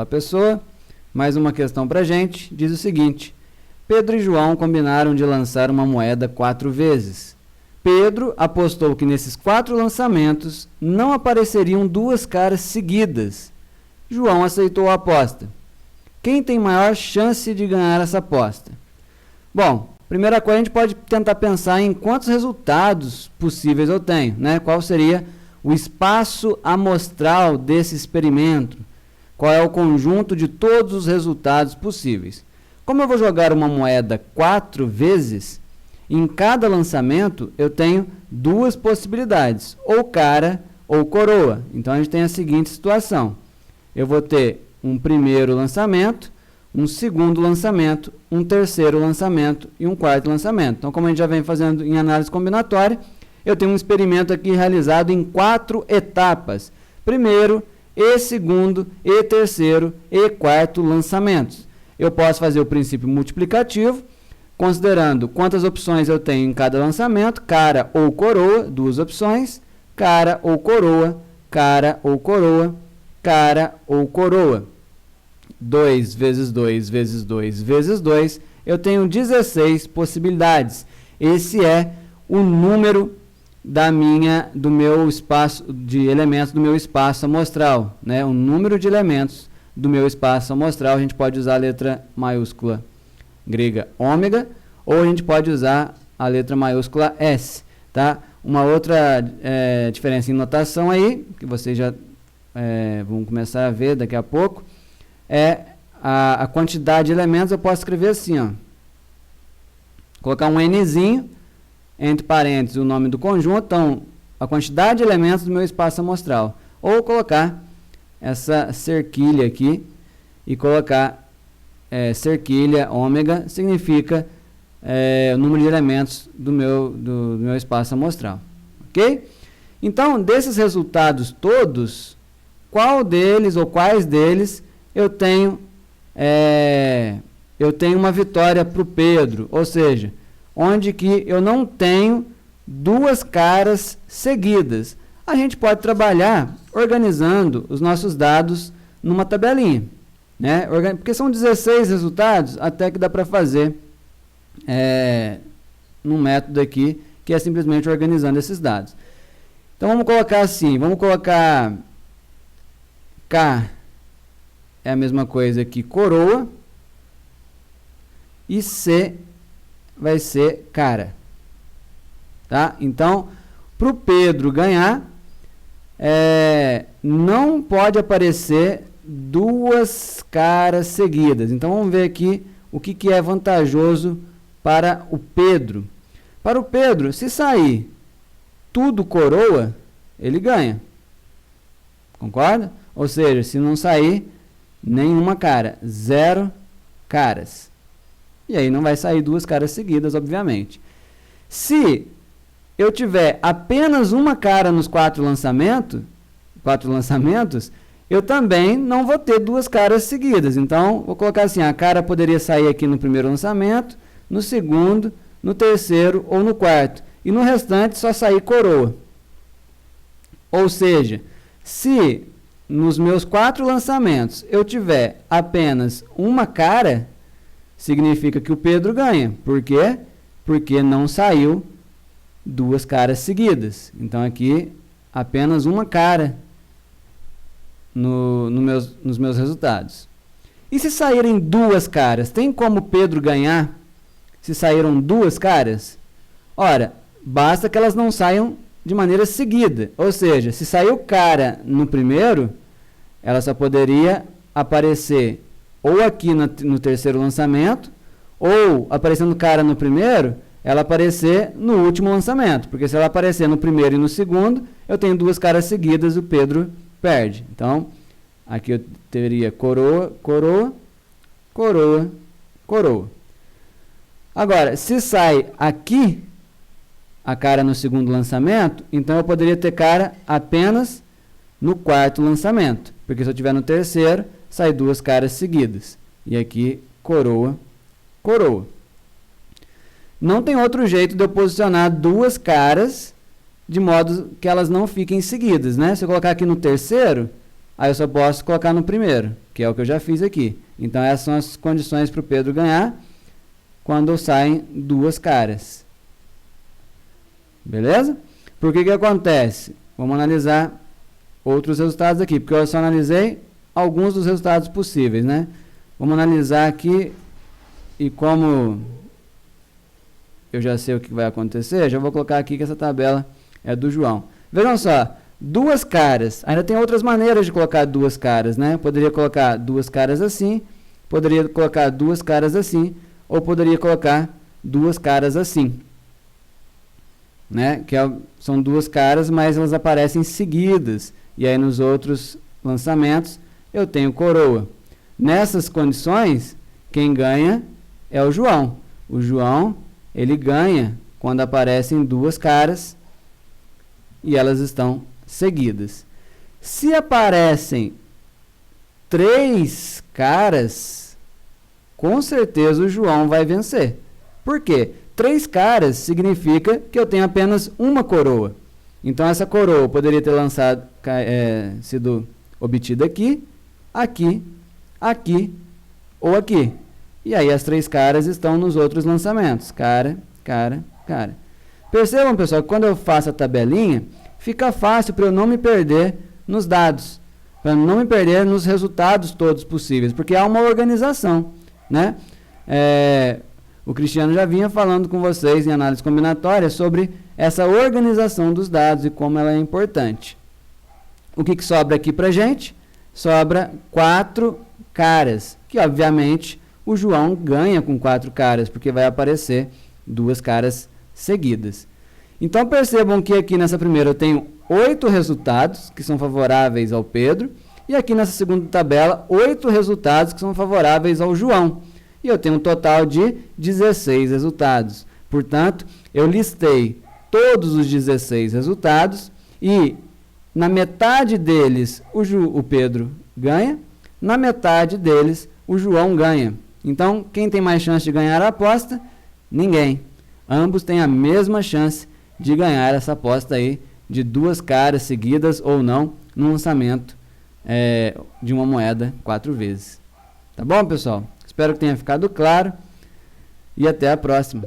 pessoa. Mais uma questão para a gente, diz o seguinte: Pedro e João combinaram de lançar uma moeda 4 vezes. Pedro apostou que nesses 4 lançamentos não apareceriam 2 caras seguidas. João aceitou a aposta. Quem tem maior chance de ganhar essa aposta? Bom, primeira coisa, a gente pode tentar pensar em quantos resultados possíveis eu tenho, né? Qual seria o espaço amostral desse experimento? Qual é o conjunto de todos os resultados possíveis? Como eu vou jogar uma moeda 4 vezes, em cada lançamento eu tenho 2 possibilidades, ou cara ou coroa. Então a gente tem a seguinte situação: eu vou ter um primeiro lançamento, um segundo lançamento, um terceiro lançamento e um quarto lançamento. Então, como a gente já vem fazendo em análise combinatória, eu tenho um experimento aqui realizado em 4 etapas. Primeiro, e segundo, e terceiro, e quarto lançamentos. Eu posso fazer o princípio multiplicativo, considerando quantas opções eu tenho em cada lançamento, cara ou coroa, 2 opções, cara ou coroa, cara ou coroa, cara ou coroa. 2 vezes 2 vezes 2 vezes 2, eu tenho 16 possibilidades. Esse é o número do meu espaço de elementos do meu espaço amostral, né? O número de elementos do meu espaço amostral. A gente pode usar a letra maiúscula grega ômega, ou a gente pode usar a letra maiúscula S, tá? Uma outra diferença em notação aí, que vocês já vão começar a ver daqui a pouco, é a quantidade de elementos. Eu posso escrever assim, ó, colocar um Nzinho, entre parênteses o nome do conjunto, então a quantidade de elementos do meu espaço amostral, ou colocar essa cerquilha aqui e colocar cerquilha ômega, significa o número de elementos do meu espaço amostral, ok? Então, desses resultados todos, qual deles ou quais deles eu tenho uma vitória para o Pedro, ou seja, onde que eu não tenho 2 caras seguidas. A gente pode trabalhar organizando os nossos dados numa tabelinha, né? Porque são 16 resultados, até que dá para fazer num método aqui, que é simplesmente organizando esses dados. Então vamos colocar assim, vamos colocar K é a mesma coisa que coroa, e C vai ser cara, tá? Então, para o Pedro ganhar, não pode aparecer 2 caras seguidas. Então, vamos ver aqui o que é vantajoso para o Pedro. Para o Pedro, se sair tudo coroa, ele ganha. Concorda? Ou seja, se não sair nenhuma cara, 0 caras. E aí não vai sair 2 caras seguidas, obviamente. Se eu tiver apenas uma cara nos 4 lançamentos, eu também não vou ter 2 caras seguidas. Então, vou colocar assim, a cara poderia sair aqui no primeiro lançamento, no segundo, no terceiro ou no quarto. E no restante só sair coroa. Ou seja, se nos meus 4 lançamentos eu tiver apenas uma cara, significa que o Pedro ganha. Por quê? Porque não saiu 2 caras seguidas. Então aqui apenas uma cara nos meus resultados. E se saírem 2 caras, tem como o Pedro ganhar se saíram 2 caras? Ora, basta que elas não saiam de maneira seguida. Ou seja, se saiu cara no primeiro, ela só poderia aparecer ou aqui no terceiro lançamento, ou aparecendo cara no primeiro, ela aparecer no último lançamento. Porque se ela aparecer no primeiro e no segundo, eu tenho 2 caras seguidas e o Pedro perde. Então, aqui eu teria coroa, coroa, coroa, coroa. Agora, se sai aqui a cara no segundo lançamento, então eu poderia ter cara apenas no quarto lançamento. Porque se eu tiver no terceiro, sai 2 caras seguidas. E aqui, coroa, coroa. Não tem outro jeito de eu posicionar 2 caras de modo que elas não fiquem seguidas, né? Se eu colocar aqui no terceiro, aí eu só posso colocar no primeiro, que é o que eu já fiz aqui. Então essas são as condições para o Pedro ganhar quando saem duas caras. Beleza? Por que acontece? Vamos analisar outros resultados aqui, porque eu só analisei alguns dos resultados possíveis, né? Vamos analisar aqui, e como eu já sei o que vai acontecer, já vou colocar aqui que essa tabela é do João. Vejam só, duas caras, ainda tem outras maneiras de colocar duas caras, né? Poderia colocar duas caras assim, poderia colocar duas caras assim, ou poderia colocar duas caras assim, né? São duas caras, mas elas aparecem seguidas, e aí nos outros lançamentos eu tenho coroa. Nessas condições, quem ganha é o João. O João, ele ganha quando aparecem duas caras e elas estão seguidas. Se aparecem três caras, com certeza o João vai vencer. Por quê? Três caras significa que eu tenho apenas uma coroa. Então essa coroa poderia ter sido obtida aqui, aqui, aqui ou aqui. E aí as três caras estão nos outros lançamentos. Cara, cara, cara. Percebam, pessoal, que quando eu faço a tabelinha, fica fácil para eu não me perder nos dados, para não me perder nos resultados todos possíveis, porque há uma organização, né? O Cristiano já vinha falando com vocês em análise combinatória sobre essa organização dos dados e como ela é importante. O que sobra aqui para a gente? Sobra 4 caras, que obviamente o João ganha com 4 caras, porque vai aparecer duas caras seguidas. Então percebam que aqui nessa primeira eu tenho 8 resultados que são favoráveis ao Pedro, e aqui nessa segunda tabela 8 resultados que são favoráveis ao João. E eu tenho um total de 16 resultados. Portanto, eu listei todos os 16 resultados e na metade deles o Pedro ganha, na metade deles o João ganha. Então, quem tem mais chance de ganhar a aposta? Ninguém. Ambos têm a mesma chance de ganhar essa aposta aí de duas caras seguidas ou não no lançamento de uma moeda 4 vezes. Tá bom, pessoal? Espero que tenha ficado claro e até a próxima.